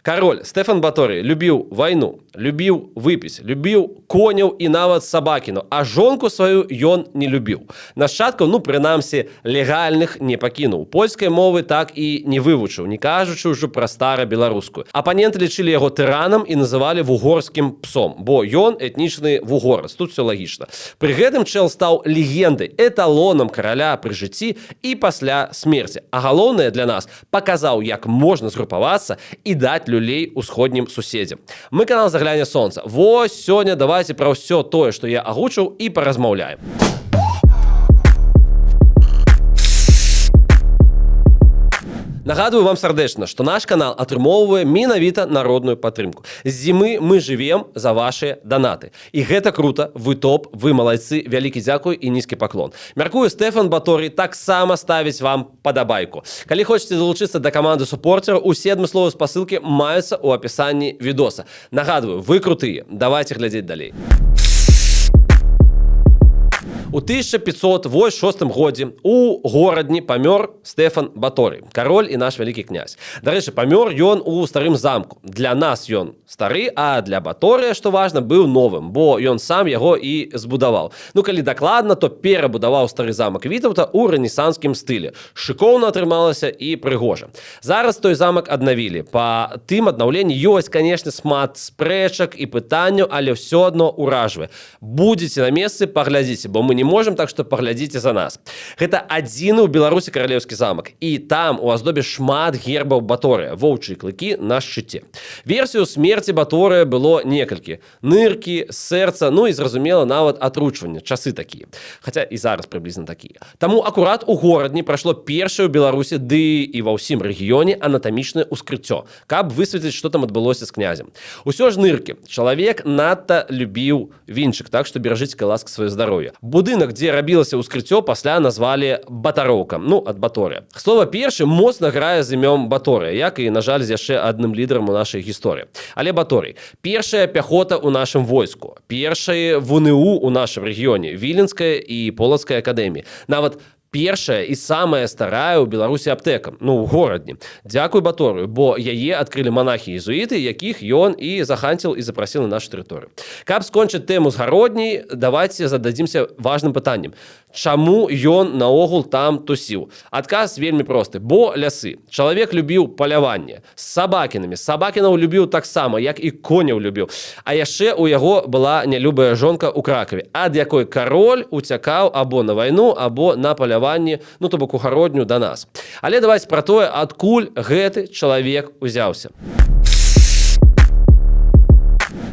Кароль Стэфан Баторый любіў вайну, любіў выпіць, любіў коняў і нават сабакіну, а жонку сваю ён не любіў. Нашчадкаў, прынамсі, легальных не пакінуў. Польскай мовы так і не вывучыў, не кажучы ўжо пра стара-беларускую. Апаненты лічылі яго тыранам і называлі вугорскім псом, бо ён этнічны вугорец. Тут все лагічна. Пры гэтым чэл стаў легендай, эталонам караля пры жыцці і пасля смерці. А галоўнае для нас – паказаў, як можна згрупавацца і даць люлей усходнім суседзям. Мы канал «Загляне сонца». Вось сёння давайте пра ўсё тое, што я агучыў, і паразмаўляем. Нагадываю вам сардэчна, што наш канал атрымоўвае менавіта народную падтрымку. З зімы мы жывем за вашыя данаты. І гэта крута, вы топ, вы малайцы, вялікі дзякуй і нізкі паклон. Мяркую, Стэфан Баторый таксама ставіць вам падабайку. Калі хочаце далучыцца да каманды супорцераў, усе адмысловыя спасылкі маюцца ў апісанні відоса. Нагадываю, вы крутыя, давайте глядзець далей. У 1506 годзе у горадні памёр Стэфан Баторый, кароль і наш вялікі князь. Дарэчы, памёр ён у старым замку. Для нас ён стары, а для Баторыя, што важна, быў новым, бо ён сам яго і збудаваў. Калі дакладна, то перабудаваў стары замак Вітаўта ў рэнесанскім стылі. Шыкоўна атрымалася і прыгожа. Зараз той замак аднавілі. Па тым аднаўленні ёсць, канешне, шмат спрэчак і пытанняў, але ўсё адно ўражвае. Будзеце на месцы, паглядзіце, бо мы не можем, так што паглядзіце за нас. Гэта адзіны ў Беларусі каралеўскі замак. І там у аздобе шмат гербаў Баторыя, воўчыя клыкі на шчыце. Версію смерці Баторыя было некалькі. Ныркі, сэрца, і, зразумела, нават атручванне. Часы такія. Хаця і зараз прыблізна такія. Таму акурат у горадні прайшло першае ў Беларусі, ды і ва ўсім рэгіёне анатамічнае ўскрыццё, каб высветліць, што там адбылося з князем. Усё ж ныркі. Чалавек надта любіў вінчык, так што беражыце ласка сваё здароўе. Будынак, дзе рабілася ўскрыццё, пасля назвалі Батароўкам, ад Баторыя. Слова першы моцна грае з імём Баторыя, як і, на жаль, з яшчэ адным лідарам у нашай гісторыі. Але Баторый. Першая пяхота ў нашым войску. Першая ВНУ ў нашым рэгіёне. Віленская і Полацкая акадэмія. Нават першая і самая старая ў Беларусі аптэка, ў горадні. Дзякуй Баторыю, бо яе адкрылі монахі-езуіты, якіх ён і заханціў і запрасіў на нашу тэрыторыю. Каб скончыць тэму з гародняй, давайте зададзімся важным пытаннем. Чаму ён наогул там тусіў? Адказ вельмі просты, бо лясы. Чалавек любіў паляванне з сабакінамі. Сабакінаў любіў таксама, як і коняў любіў. А яшчэ ў яго была нялюбая жонка ў Кракаве, ад якой кароль уцякаў або на вайну, або на паляванне, то бок у гародню да нас. Але давайте пра тое, адкуль гэты чалавек узяўся.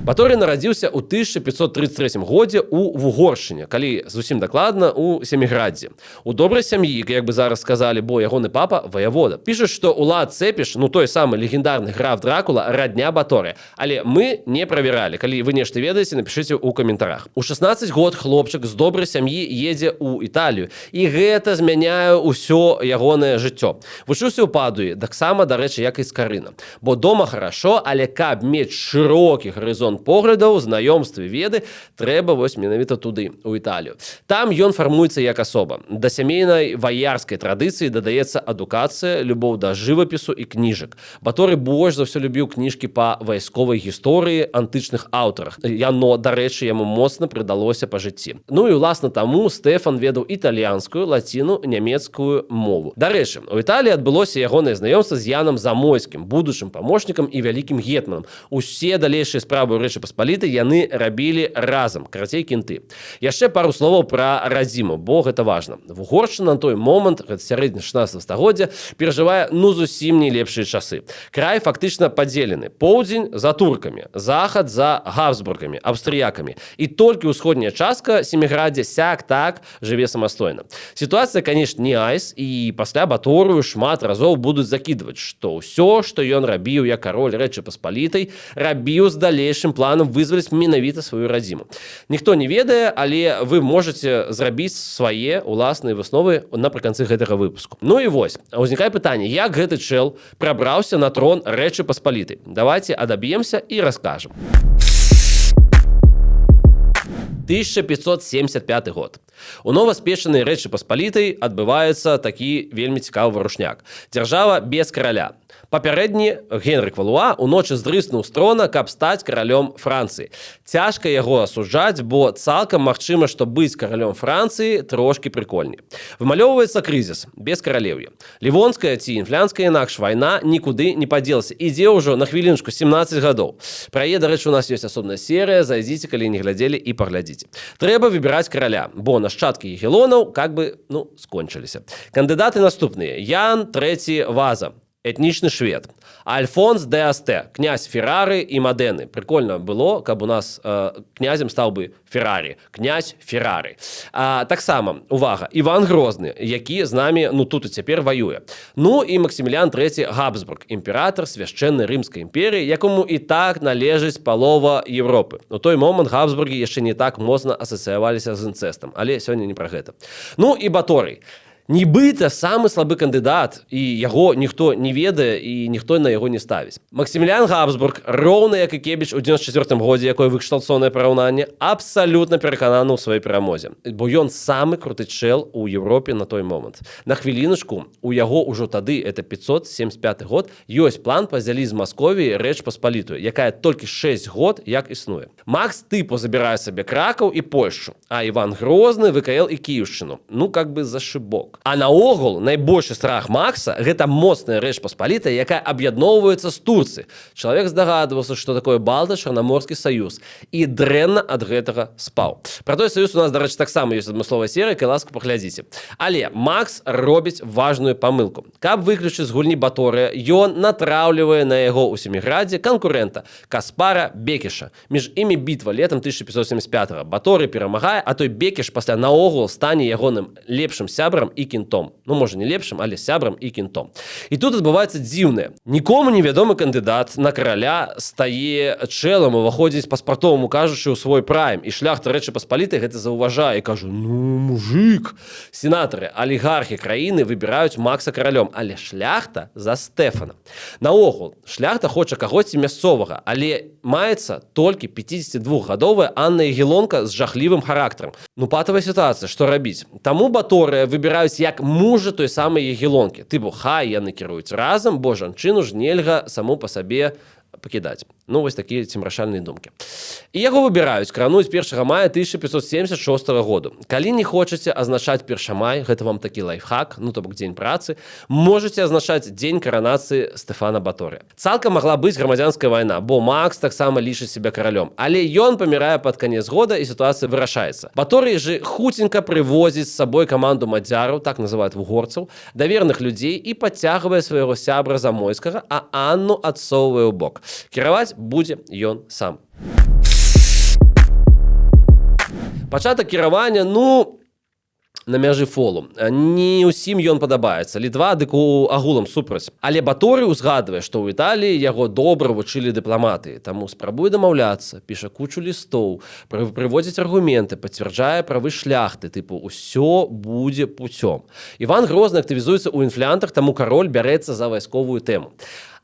Баторый нарадзіўся ў 1533 годзе ў Вугоршчыне, калі зусім дакладна у Семіградзе. У добрай сям'і, як бы зараз сказалі, бо ягоны папа ваявода. Пішуць, што Улад Цэпіш, той самы легендарны граф Дракула, радня Баторыя. Але мы не правяралі. Калі вы нешта ведаеце, напішыце ў каментарах. У 16 год хлопчык з добрай сям'і едзе ў Італію. І гэта змяняе ўсё ягонае жыццё. Вучыўся ў Падуі, таксама, дарэчы, як і Скарына. Бо дома хорошо, але каб мець шырокі гарызонт поглядаў, знаёмствы, веды, трэба менавіта туды, у Італію. Там ён фармуецца як асоба. Да сямейнай ваярскай традыцыі дадаецца адукацыя, любоў да жывапісу і кніжак. Баторый больш за ўсё любіў кніжкі па вайсковай гісторыі антычных аўтарах. Яно, дарэчы, яму моцна прыдалося па жыцці. І, уласна, таму Стэфан ведаў італьянскую, лаціну, нямецкую мову. Дарэчы, у Італіі адбылося ягонае знаёмства з Янам Замойскім, будучым памочнікам і вялікім гетманам. Усе далейшыя справы Рэчы Паспалітай яны рабілі разам, карацей кінты. Яшчэ пару словаў пра радзіму, бо гэта важна. Вугоршчына на той момант, гэта сярэдзіна 16 стагоддзя, перажывае зусім не лепшыя часы. Край фактычна падзелены. Поўдзень за туркамі, захад за габсбургамі, аўстрыякамі. І толькі ўсходняя частка Семіградзе сяк-так жыве самастойна. Сітуацыя, канешне, не айс, і пасля Баторыю шмат разоў будуць закідваць, што ўсё, што ён рабіў як кароль Рэчы Паспалітай, рабіў з далейшым планам вызваліць менавіта сваю радзіму. Ніхто не ведае, але вы можаце зрабіць свае уласныя высновы напрыканцы гэтага выпуску. І вось, узнікае пытанне, як гэты чэл прабраўся на трон Рэчы Паспалітай. Давайте адаб'емся і раскажам. 1575 год. У новаспечанай Рэчы Паспалітай адбываецца такі вельмі цікавы варушняк. Дзяржава без караля. Папярэдні Генрык Валуа уночы здрыснуў з трона, каб стаць каралём Францыі. Цяжка яго асуджаць, бо цалкам магчыма, што быць каралём Францыі трошкі прыкольней. Вымалёўваецца крызіс, без каралеўя. Ливонская ці інфлянская інакш вайна нікуды не падзелася. Ідзе ўжо на хвілінушку 17 гадоў. Пра яе, дарэчы, у нас ёсць асобная серыя, зайдзіце, калі не глядзелі, і паглядзіце. Трэба выбіраць караля, бо нашчадкі егелонаў скончыліся. Кандыдаты наступныя. Ян III Ваза, этнічны швед. Альфонс де Асте, князь Феррары і Мадены. Прикольно было, каб у нас князем стаў бы Феррары. Князь Феррары. Таксама, увага, Іван Грозны, які з намі, тут і цяпер ваюе. І Максіміліан III Габсбург, імператор свяшчэннай Рымскай імперіі, якому і так належыць палова Европы. У той момант Габсбургі яшчэ не так моцна асацыяваліся з інцэстам, але сёння не пра гэта. І Баторый. Нібыта самы слабы кандыдат, і яго ніхто не ведае, і ніхто на яго не ставіць. Максіміліан Габсбург, роўна як і Кебіч у 94 годзе, якое выкшталцоўнае параўнанне, абсалютна перакананы ў сваёй перамозе. Бо ён самы круты чэл у Европе на той момант. На хвіліначку, у яго ўжо тады, это 575 год, ёсць план падзяліць з Масковіі Рэч Паспалітую, якая толькі 6 год як існуе. Макс тыпу забірае сабе Кракаў і Польшчу, а Іван Грозны ВКЛ і Кіўшчыну. За шыбок. А наогул найбольшы страх Макса – гэта моцная Рэч Паспалітая, якая аб'ядноўваецца з Турцыі. Чалавек здагадваўся, што такое Балта-Чарнаморскі саюз, і дрэнна ад гэтага спаў. Пра той саюз у нас, дарэчы, таксама ёсць адмысловая серыя, калі ласка, паглядзіце. Але Макс робіць важную памылку. Каб выключыць з гульні Баторыя, ён натраўлівае на яго ў Семіградзе канкурэнта Каспара Бекеша. Між імі бітва летам 1575-го. Баторый перамагае, а той Бекеш пасля наогул стане ягоным лепшым сябрам і кінтом. Можа не лепшым, але сябрам і кінтом. І тут адбываецца дзіўнае. Нікому невядомы кандыдат на караля стае чэлам, уваходзіць паспартоваму кажучы ў свой прайм. І шляхта Рэчы Паспалітай гэта заўважае і кажу, мужик. Сенатары, алігархі краіны выбіраюць Макса каралём, але шляхта за Стэфана. Наогул, шляхта хоча кагосьці мясцовага, але маецца толькі 52-гадовая Анна Ягелонка з жахлівым характарам. Патавая сітуацыя, што рабіць? Таму Баторыя выбіраюць як мужа той самай Ягелонкі. Хай яны кіруюць разам, бо жанчыну ж нельга саму па сабе пакідаць. Вось такія цемрашальныя думкі. І яго выбіраюць крануць 1 мая 1576 году. Калі не хочаце азначаць 1 май, гэта вам такі лайфхак, то бок дзень працы, можаце азначаць дзень каранацыі Стэфана Баторыя. Цалкам магла быць грамадзянская вайна, бо Макс таксама лічыць сябе каралём. Але ён памірае пад канец года, і сітуацыя вырашаецца. Баторый же хуценька прывозіць з сабой каманду мадзяраў, так называюць вугорцаў, даверных людзей і падцягвае свайго сябра Замойскага, а Анну адсоўвае ў бок. Кіраваць будзе ён сам. Пачатак кіравання, на мяжы фолу. Не ўсім ён падабаецца. Літва дык у агулам супраць. Але Баторый узгадвае, што ў Італіі яго добра вучылі дыпламатыі. Таму спрабуе дамаўляцца, піша кучу лістоў, прыводзіць аргументы, пацвярджае правы шляхты, усё будзе пуцём. Іван Грозны актывізуецца ў інфлянтах, таму кароль бярэцца за вайсковую тэму.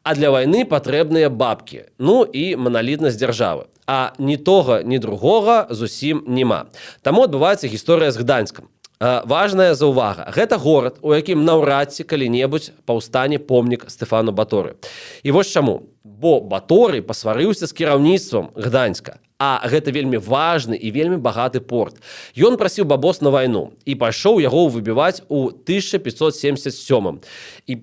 А для вайны патрэбныя бабкі, і маналітнасць дзяржавы. А ні тога, ні другога зусім няма. Таму адбываецца гісторыя з Гданьскам. Важная заўвага. Гэта горад, у якім наўрад ці калі-небудзь паўстане помнік Стэфану Баторы. І вось чаму. Бо Баторый пасварыўся з кіраўніцтвам Гданьска. А гэта вельмі важны і вельмі багаты порт. Ён прасіў бабос на вайну і пайшоў яго выбіваць у 1577. І,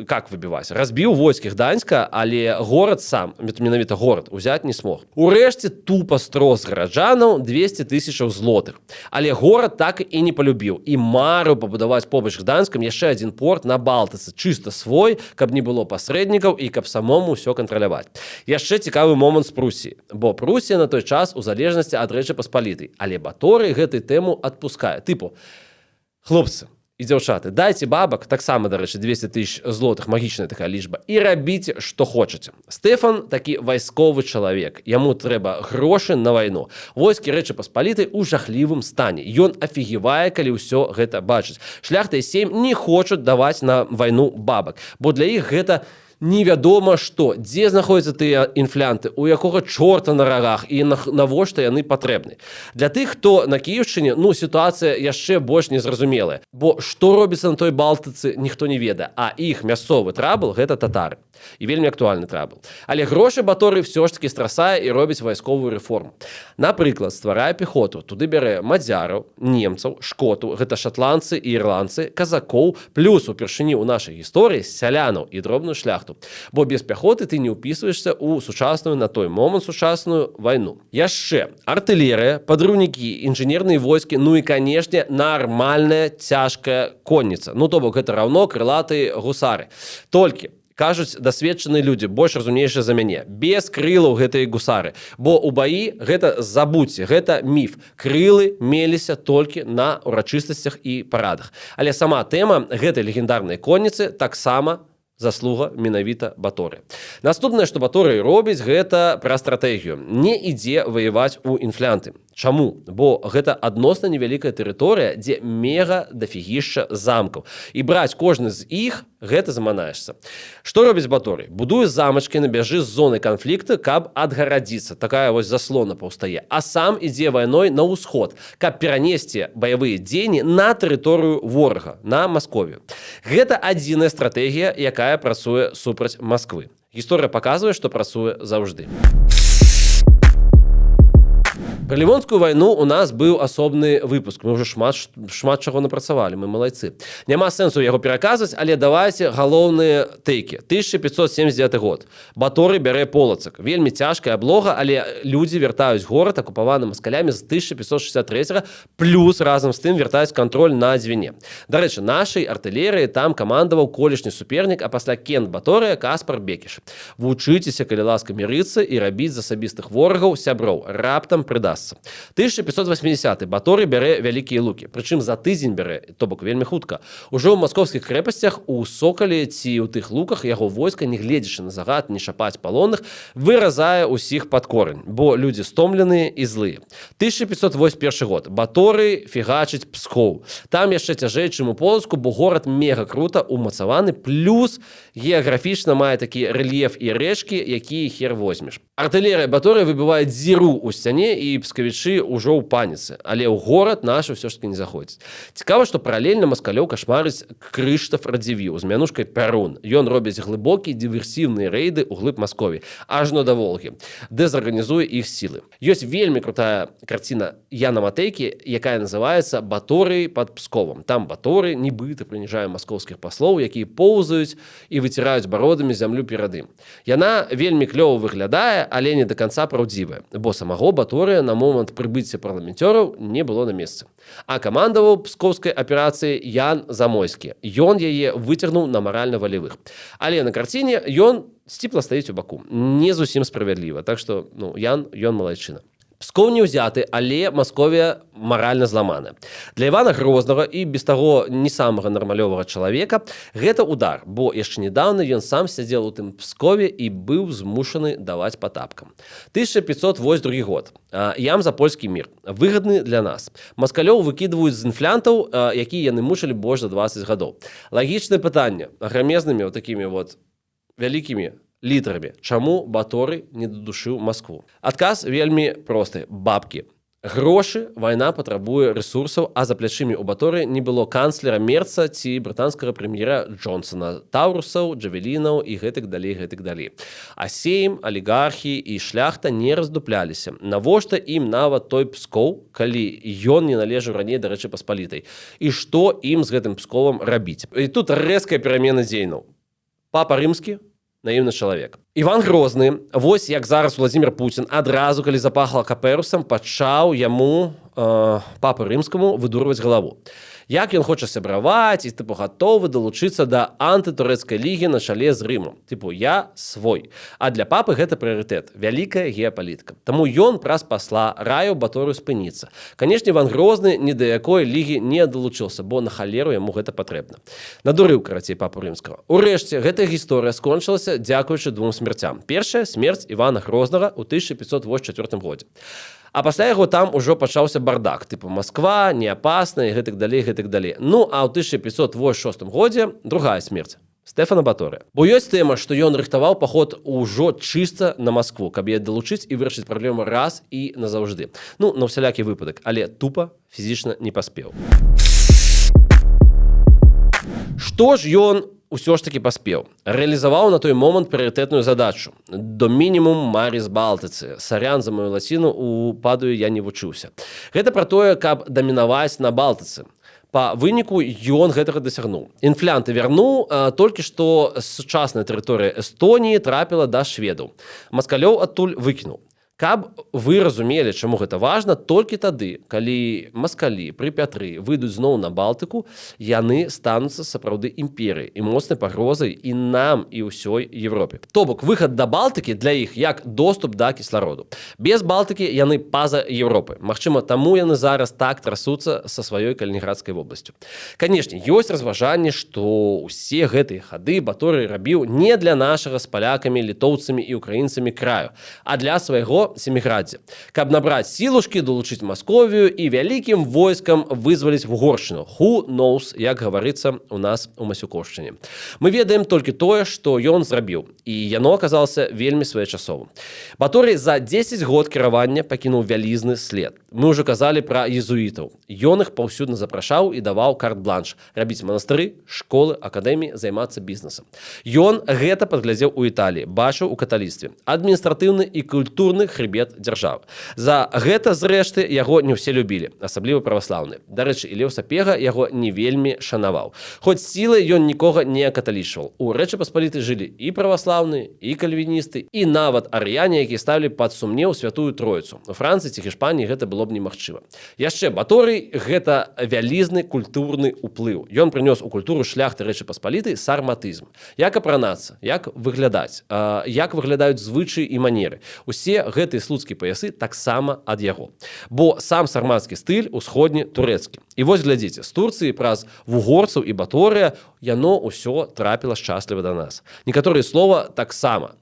как выбіваць? Разбіў войскі Гданьска, але горад сам, менавіта горад, узяць не смог. Урэшце тупа строс гараджанаў 200 000 злотых. Але горад так і не палюбіў. І марыў пабудаваць побач Гданьскам яшчэ адзін порт на Балтыцы, чыста свой, каб не было пасрэднікаў і каб самому ўсё кантраляваць. Яшчэ цікавы момант з Прусіі, бо Прусія на той час у залежнасці ад Рэчы Паспалітай, але Баторый гэтай тэму адпускае. Хлопцы і дзяўчаты, дайце бабак, таксама, дарэчы, 200 000 злотых, магічная такая лічба, і рабіце, што хочаце. Стэфан такі вайсковы чалавек, яму трэба грошы на вайну. Войскі Рэчы Паспалітай у жахлівым стане. Ён афігевае, калі ўсё гэта бачыць. Шляхта і сейм не хочуць даваць на вайну бабак, бо для іх гэта невядома што, дзе знаходзяцца тыя інфлянты, у якога чорта на рагах і навошта яны патрэбны. Для тых, хто на Кіеўшчыне, сітуацыя яшчэ больш незразумелая, бо што робіцца на той Балтыцы, ніхто не ведае, а іх мясцовы трабл гэта татары. І вельмі актуальны трабл. Але грошы Баторый все ж таки страсае і робіць вайсковую рэформу. Напрыклад, стварае пехоту, туды бярэ мадзяраў, немцаў, шкотаў, гэта шатландцы і ірландцы, казакоў, плюс упершыню ў нашай гісторыі сялянаў і дробную шляхту. Бо без пяхоты ты не ўпісваешся ў сучасную на той момант сучасную вайну. Яшчэ артылерыя, падрыўнікі, інжынерныя войскі, і, канешне, нармальная цяжкая конніца. То бок гэта раўно крылатыя гусары. Толькі кажуць дасведчаныя людзі, больш разумнейшыя за мяне, без крылаў гэтыя гусары, бо ў баі гэта забудзьце, гэта міф. Крылы меліся толькі на урачыстасцях і парадах. Але сама тэма гэтай легендарнай конніцы таксама заслуга менавіта Баторыя. Наступнае, што Баторый робіць, гэта пра стратэгію. Не ідзе ваяваць у інфлянты. Чаму? Бо гэта адносна невялікая тэрыторыя, дзе мега дафігішча замкаў. І браць кожны з іх гэта заманаешся. Што робіць Баторый? Будуе замачкі на мяжы з зоны канфлікту, каб адгарадзіцца. Такая вось заслона паўстае. А сам ідзе вайной на ўсход, каб перанесці баявыя дзеянні на тэрыторыю ворага, на Масковію. Гэта адзіная стратэгія, якая працуе супраць Масквы. Гісторыя паказвае, што працуе заўжды. Пра Лівонскую вайну у нас быў асобны выпуск. Мы ўжо шмат чаго напрацавалі, мы малайцы. Няма сэнсу яго пераказваць, але давайце галоўныя тэйкі. 1579 год. Баторый бярэ Полацак. Вельмі цяжкая аблога, але людзі вяртаюць горад, акупаваны маскалямі з 1563 плюс разам з тым вяртаюць кантроль на Дзвіне. Дарэчы, нашай артылерыі там камандаваў колішні супернік, а пасля кент Баторыя Каспар Бекіш. Вучыцеся, калі ласка, мірыцца і рабіць з асабістых ворагаў сяброў. Раптам прыдасца. 1580 Баторый бярэ Вялікія Лукі, прычым за тыдзень бярэ, то бок вельмі хутка. Ужо ў маскоўскіх крэпасцях у Сокале ці ў тых луках яго войска, не гледзячы на загад, не шапаць палонных, выразае ўсіх пад корань, бо людзі стомленыя і злыя. 1581 год. Баторый фігачыць Пскоў. Там яшчэ цяжэй, чым у Полацку, бо горад мега крута умацаваны, плюс геаграфічна мае такі рэльеф і рэчкі, якія хер возьмеш. Артылерыя Баторыя выбівае дзіру ў сцяне, і пскавічы ўжо ў паніцы, але ў горад нашы ўсё ж таки не заходзіць. Цікава, што паралельна маскалёў кашмарыць Крыштаф Радзівіў з мянушкай Пярун. Ён робіць глыбокія дыверсіўныя рэйды ў глыб Маскові, ажно да Волгі, дэзарганізуе іх сілы. Ёсць вельмі крутая карціна Яна Матейкі, якая называецца «Баторый пад Псковам». Там Баторый нібыта прыніжае маскоўскіх паслоў, якія поўзаюць і выціраюць бародамі зямлю перад ім. Яна вельмі клёва выглядае, але не да канца праўдзівая, бо самого Баторыя на момант прыбыцця парламенцёраў не было на месцы. А камандаваў пскоўскай аперацыі Ян Замойскі. Ён яе выцягнуў на маральна-валявых. Але на карціне ён сціпла стаіць у баку. Не зусім справядліва. Так што, ён малайчына. Пскоў не ўзяты, але Масковія маральна зламаная. Для Івана Грознага і без таго не самага нармалёвага чалавека гэта удар, бо яшчэ недавно ён сам сядзеў у тым Пскове і быў змушаны даваць па тапкам. 1582 год. Ям за польскі мір. Выгадны для нас. Маскалёў выкідваюць з інфлянтаў, якія яны мучылі больш за 20 гадоў. Лагічнае пытанне грамезнымі такімі вялікімі літрамі. Чаму Баторый не дадушыў Маскву? Адказ вельмі просты. Бабкі. Грошы, вайна патрабуе рэсурсаў, а за плячымі ў Баторыя не было канцлера Мерца ці брытанскага прэм'ера Джонсона, Таурусаў, Джавелінаў і гэтак далей. А сейм, алігархі і шляхта не разduplяліся. Навошта ім нават той Пскоў, калі ён не належаў раней да Рэчы Паспалітай? І што ім з гэтым Псковам рабіць? І тут рэзкая перамена дзеянняў. Папа рымскі, наіўны чалавек. Іван Грозны, вось як зараз Владзімір Пуцін, адразу, калі запахла капэрусам, пачаў яму, папы рымскаму, выдурваць галаву. Як ён хоча сябраваць і гатовы далучыцца да антытурэцкай лігі на чале з Рымам. Я свой. А для папы гэта прыярытэт, вялікая геапалітыка. Таму ён праз пасла раіў Баторыю спыніцца. Канешне, Іван Грозны ні да якой лігі не далучыўся, бо на халеру яму гэта патрэбна. Надурыў, карацей, папу рымскага. Урэшце, гэтая гісторыя скончылася дзякуючы двум смерцям. Першая смерць Івана Грознага ў 1584 годзе. А пасля яго там ужо пачаўся бардак, Масква, неапасна і гэтак далей. А ў 1586 годзе другая смерць. Стэфана Баторыя. Бо ёсць тэма, што ён рыхтаваў паход ужо чыста на Маскву, каб яе далучыць і вырашыць праблему раз і назаўжды. Ну, на ўсялякі выпадак, але тупа фізічна не паспеў. Што ж ён усё ж таки паспеў? Рэалізаваў на той момант прыярытэтную задачу. До мінімум Марис Балтыцы. Сарян за маю лаціну, у Падуі я не вучыўся. Гэта пра тое, каб дамінаваць на Балтыцы. Па выніку ён гэтага дасягнуў. Інфлянты вярнуў, толькі што сучасная тэрыторыя Эстоніі трапіла да шведаў. Маскалёў адтуль выкінуў. Каб вы разумелі, чаму гэта важна, толькі тады, калі маскалі пры Пятры выйдуць зноў на Балтыку, яны стануцца сапраўды імперыяй і моцнай пагрозай і нам, і ўсёй Европе. То бок, выхад да Балтыкі для іх як доступ да кіслароду. Без Балтыкі яны па-за Европы. Магчыма, таму яны зараз так трасуцца са сваёй Калінінградскай вобласцю. Канешне, ёсць разважанне, што ўсе гэтыя хады Баторый рабіў не для нашага з палякамі, літоўцамі і украінцамі краю, а для свайго Семіградзе, каб набраць сілушкі, долучыць Масковію і вялікім войскам вызваліць Угоршчыну. Who knows, як гаварыцца у нас у Масюкоўшчыне. Мы ведаем толькі тое, што ён зрабіў, і яно аказалася вельмі своечасовым. Баторый за 10 год кіравання пакінуў вялізны след. Мы ўжо казалі пра езуітаў. Ён іх паўсюдна запрашаў і даваў карт-бланш рабіць манастыры, школы, акадэміі, займацца бізнесам. Ён гэта падглядзеў у Італіі, бачыў у каталіцтве. Адміністратыўны і культурны хребет дзяржавы. За гэта, зрэшты, яго не ўсе любілі, асабліва праваслаўныя. Дарэчы, і Леў Сапега яго не вельмі шанаваў. Хоць сілай ён нікога не каталічваў. У Рэчы Паспалітай жылі і праваслаўныя, і кальвіністы, і нават арыяне, якія ставілі пад сумнеў Святую Тройцу. У Францыі ці Гішпаніі гэта было б немагчыма. Яшчэ Баторый – гэта вялізны культурны ўплыў. Ён прынёс у культуру шляхты Рэчы Паспалітай сарматызм. Як апранацца, як выглядаць, як выглядаюць звычаі і манеры. Усе гэтыя слуцкія паясы таксама ад яго. Бо сам сармацкі стыль усходні турэцкі. І вось глядзіце, з Турцыі праз вугорцаў і Баторыя яно ўсё трапіла шчасліва да нас. Некаторыя слова таксама.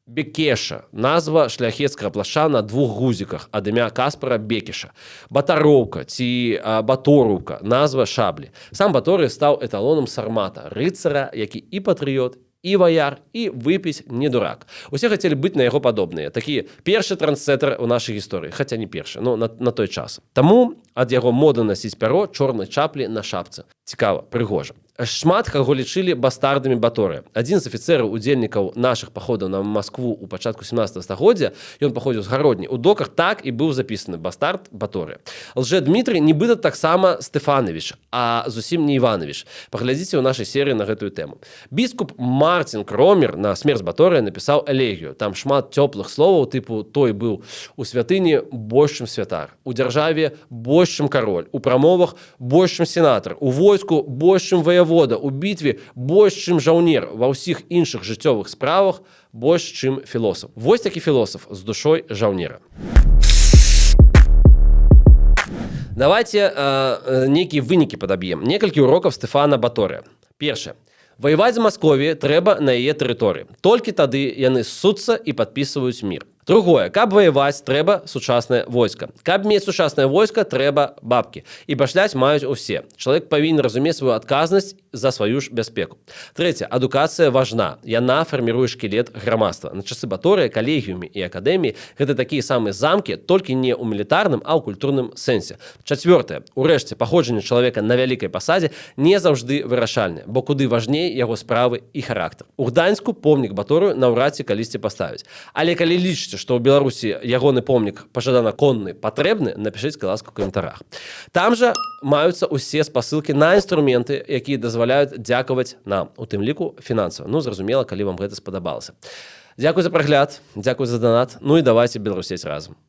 Бекеша – назва шляхецкага плашча на двух гузіках ад імя Каспара Бекеша. Батароўка ці Баторуўка – назва шаблі. Сам Баторый стаў эталонам сармата, рыцара, які і патрыёт, і ваяр, і выпіць не дурак. Усе хацелі быць на яго падобныя. Такі першы трансцэтр у нашай гісторыі, хаця не першы, но на той час. Таму ад яго мода насіць пяро чорнай чаплі на шапцы. Цікава, прыгожа. Шмат каго лічылі бастардамі Баторыя. Адзін з афіцэраў удзельнікаў нашых паходаў на Маскву ў пачатку 17 стагоддзя, ён паходзіў з Гародні, у доках так і быў запісаны бастард Баторыя. Лжэ-Дмітрый нібыта таксама Стэфанович, а зусім не Іванович. Паглядзіце ў нашай серыі на гэтую тэму. Біскуп Мартин Кромер на смерць Баторыя напісаў элегію. Там шмат цёплых словаў, тыпу той быў у святыні больш чым святар, у дзяржаве больш чым кароль, у прамовах больш чым сенатар, у войску больш чым ваявода, у бітве больш чым жаўнер, ва ўсіх іншых жыццёвых справах больш чым філосаф. Вось такі філосаф з душой жаўнера. Давайте нейкія вынікі падаб'ем. Некалькі урокаў Стэфана Баторыя. Першае. Ваяваць за Масковію трэба на яе тэрыторыі. Толькі тады яны ссуцца і падпісваюць мір. Другое. Каб ваяваць, трэба сучаснае войска. Каб мець сучаснае войска, трэба бабкі. І башляць маюць усе. Чалавек павінен разумець сваю адказнасць за сваю ж бяспеку. Трэцяе. Адукацыя важна. Яна фарміруе шкілет грамадства. На часы Баторыя калегіумі і акадэміі гэта такія самыя замкі, толькі не ў мілітарным, а ў культурным сэнсе. Чацвёртае. Урэшце, паходжанне чалавека на вялікай пасадзе не заўжды вырашальнае, бо куды важней яго справы і характар. У Гданьску помнік Баторыю наўрад ці калісьці паставіць. Але калі лічыце, што ў Беларусі ягоны помнік пажадана конны патрэбны, напішыце, ласка, ў каментарах. Там жа маюцца ўсе спасылкі на інструменты, якія дазваляюць дзякаваць нам, у тым ліку фінансава. Ну, зразумела, калі вам гэта спадабалася. Дзякуй за прагляд, дзякуй за донат, ну і давайце беларусець разам.